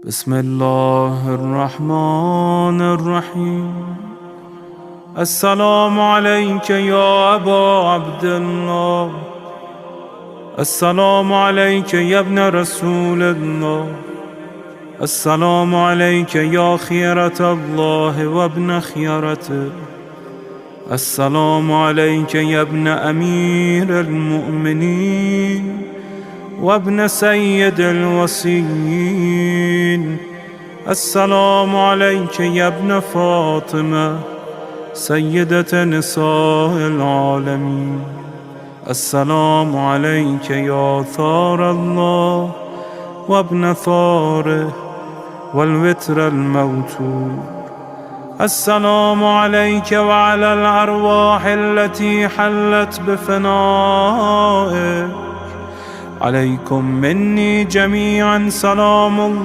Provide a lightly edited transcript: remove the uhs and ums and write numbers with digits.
بسم الله الرحمن الرحيم. السلام عليك يا أبا عبد الله، السلام عليك يا ابن رسول الله، السلام عليك يا خيرة الله وابن خيرته، السلام عليك يا ابن أمير المؤمنين وابن سيد الوصيين، السلام عليك يا ابن فاطمة سيدة نساء العالمين، السلام عليك يا ثار الله وابن ثاره والوتر الموتور، السلام عليك وعلى الأرواح التي حلت بفنائك، عليكم مني جميعا سلام الله.